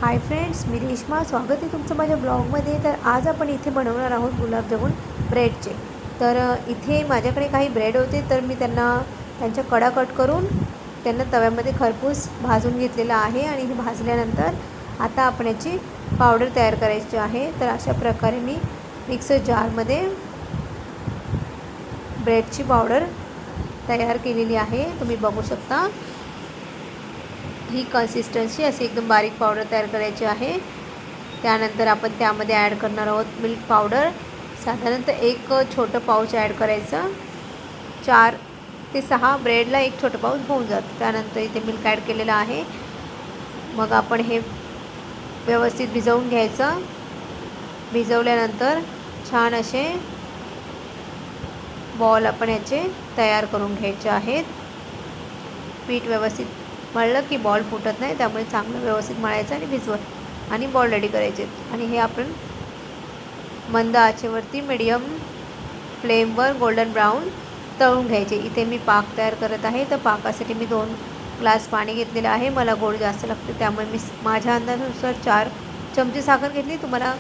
Hi friends, मी रेश्मा. स्वागत आहे तुमचं माझ्या ब्लॉगमध्ये. तर आज आपण इथे बनवणार आहोत गुलाबजामुन ब्रेडचे. तर इथे माझ्याकडे काही ब्रेड होते, तर मी त्यांच्या कडा कट करून त्यांना तव्यामध्ये खरपूस भाजून घेतलेलं आहे. आणि हे भाजल्यानंतर आता आपण याची पावडर तयार करायची आहे. तर अशा प्रकारे मी मिक्सर जारमध्ये ब्रेडची पावडर तयार केलेली आहे. तुम्ही बघू शकता. ही कन्सिस्टन्सी अशी एकदम बारीक पावडर तयार करायची आहे. त्यानंतर आपण त्यामध्ये ॲड करणार आहोत मिल्क पावडर. साधारणतः एक छोटं पाऊच ॲड करायचं. 4 ते 6 ब्रेडला एक छोटं पाऊच होऊन जातं. त्यानंतर इथे मिल्क ॲड केलेलं आहे. मग आपण हे व्यवस्थित भिजवून घ्यायचं. भिजवल्यानंतर छान असे बॉल आपण याचे तयार करून घ्यायचे आहेत. पीठ व्यवस्थित मळलं की बॉल फुटत नाही, त्यामुळे चांगलं व्यवस्थित मळायचं आणि भिजवत आणि बॉल रेडी करायचे. आणि हे आपण मंद आचेवरती मीडियम फ्लेमवर गोल्डन ब्राऊन तळून घ्यायचे. इथे मी पाक तयार करत आहे. तर पाकासाठी मी 2 ग्लास पाणी घेतलेलं आहे. मला गोड जास्त लागते, त्यामुळे मी माझ्या अंदाजानुसार 4 चमचे साखर घेतली. तुम्हाला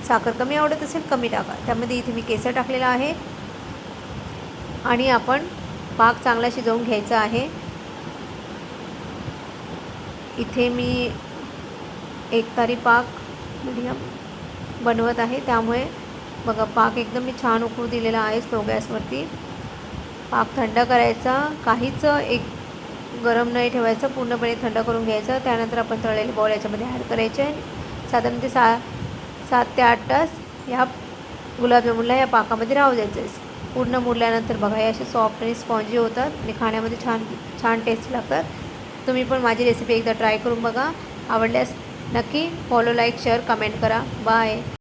साखर कमी आवडत असेल कमी टाका. त्यामध्ये इथे मी केसर टाकलेला आहे. आणि आपण पाक चांगला शिजवून घ्यायचा आहे. इथे मी एकतारी पाक मीडियम बनवत आहे, त्यामुळे बघा पाक एकदम मी छान उकळू दिलेला आहे स्लो गॅसवरती. पाक थंड करायचा, काहीच एक गरम नाही ठेवायचं, पूर्णपणे थंड करून घ्यायचं. त्यानंतर आपण तळलेले बॉल याच्यामध्ये ॲड करायचे. साधारण ते 7 ते 8 तास ह्या गुलाबजामुनला या पाकामध्ये राहू द्यायचं आहे. पूर्ण मुरल्यानंतर बघा हे असे सॉफ्ट आणि स्पॉन्जी होतात आणि खाण्यामध्ये छान छान टेस्ट लागतात. तुम्ही पण माझी रेसिपी एकदा ट्राय करून बघा. आवडल्यास नक्की फॉलो, लाईक, शेअर, कमेंट करा. बाय.